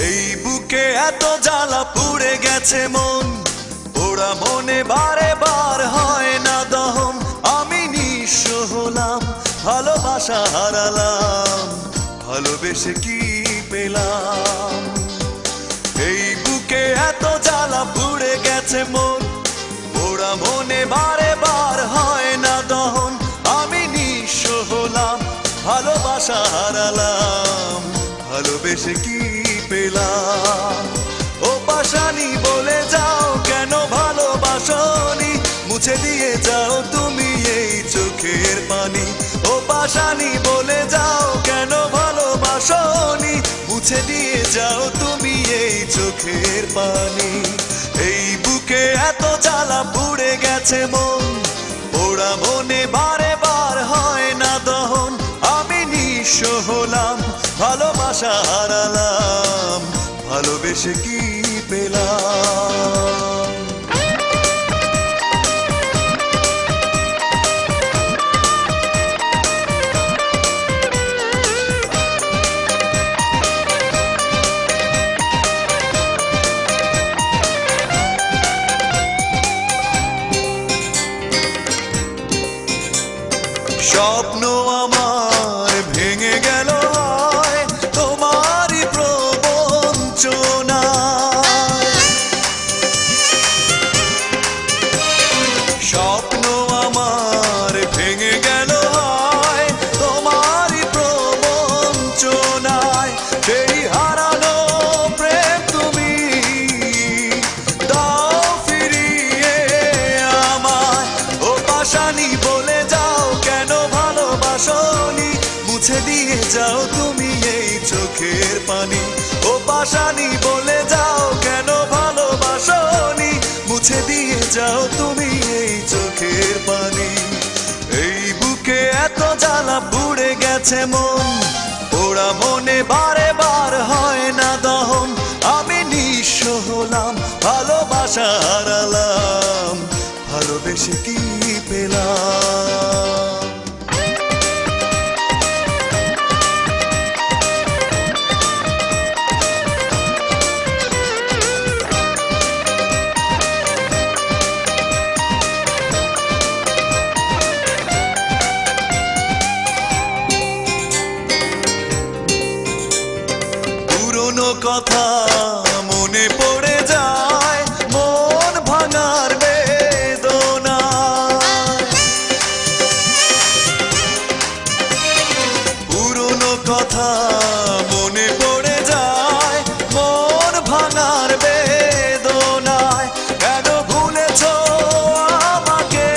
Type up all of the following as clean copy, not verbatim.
এই বুকে এত জ্বালা পুড়ে গেছে মন, ওরা মনে বারে বার হয় না দহন। আমি নিঃস্ব হলাম, ভালোবাসা হারালাম, ভালোবেসে কি পেলাম? এই বুকে এত জ্বালা পুড়ে গেছে মন, ওরা মনে বারে বার হয় না দহন। আমি নিঃস্ব হলাম, ভালোবাসা হারালাম, ভালোবেসে কি পেলাম? ও পাশানি বলে যাও কেন ভালোবাসনি, মুছে দিয়ে যাও তুমি এই চোখের পানি। ও পাশানি বলে যাও কেন ভালোবাসনি, মুছে দিয়ে যাও তুমি এই চোখের পানি। এই বুকে এত জ্বালা পুড়ে গেছে মন, ওরা মনে বারে বার হয় না দহন। আমি নিঃস্ব হলাম, ভালোবাসা হারালাম, ভালোবেসে কি পেলাম? স্বপ্ন আমার ভেঙে গেল হয় তোমারই প্রবঞ্চনায়। স্বপ্ন আমার ভেঙে গেল হয় তোমারই প্রবঞ্চনায়। সেই হারানো প্রেম তুমি দাও ফিরিয়ে আমায়। ও পাশানি বলে যাও কেন ভালোবাসনি, মুছে দিয়ে যাও তুমি এই চোখের পানি। ও পাশানি বলে যাও কেন ভালোবাসনি, মুছে দিয়ে যাও তুমি এই চোখের পানি। এই বুকে এত জ্বালা পুড়ে গেছে মন, ওরা মনে বারে বার হয় না দহন। আমি নিঃস্ব হলাম, ভালোবাসা হারালাম, ভালোবেসে কি পেলাম? পুরনো কথা মনে পড়ে যায়, মন ভাঙার বেদনা। পুরনো কথা মনে পড়ে যায়, মন ভাঙার বেদনায়। কেন ভুলেছ আমাকে,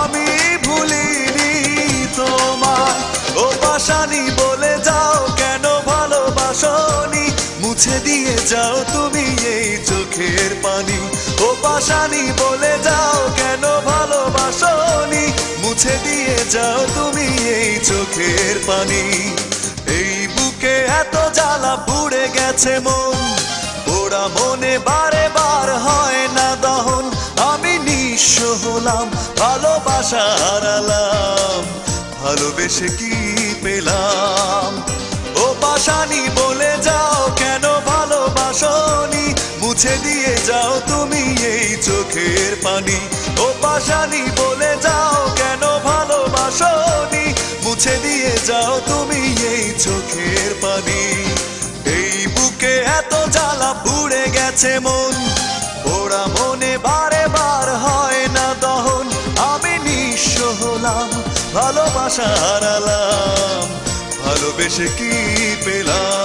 আমি ভুলিনি তোমায়। ও পাশানি বলে যাও কেন ভালোবাসনি, মুছে দিয়ে যাও তুমি এই চোখের পানি। ও পাশানি বলে যাও কেন ভালোবাসনি, মুছে দিয়ে যাও তুমি এই চোখের পানি। এই বুকে এত জ্বালা পুড়ে গেছে মন, ওরা মনে বারে বার হয় না দহন। আমি নিঃস্ব হলাম, ভালোবাসা হারালাম, ভালোবেসে কি পেলাম? ও পাশানি বলে যাও কেন ভালোবাসনি, মুছে দিয়ে যাও তুমি এই চোখের পানি। ও পাশানি বলে যাও কেন ভালোবাসনি, মুছে দিয়ে যাও তুমি এই চোখের পানি। এই বুকে এত জ্বালা পুড়ে গেছে মন, ওরা মনে বারে বার হয় না দহন। আমি নিঃস্ব হলাম, ভালোবাসা হারালাম, ভালোবেসে কি পেলাম?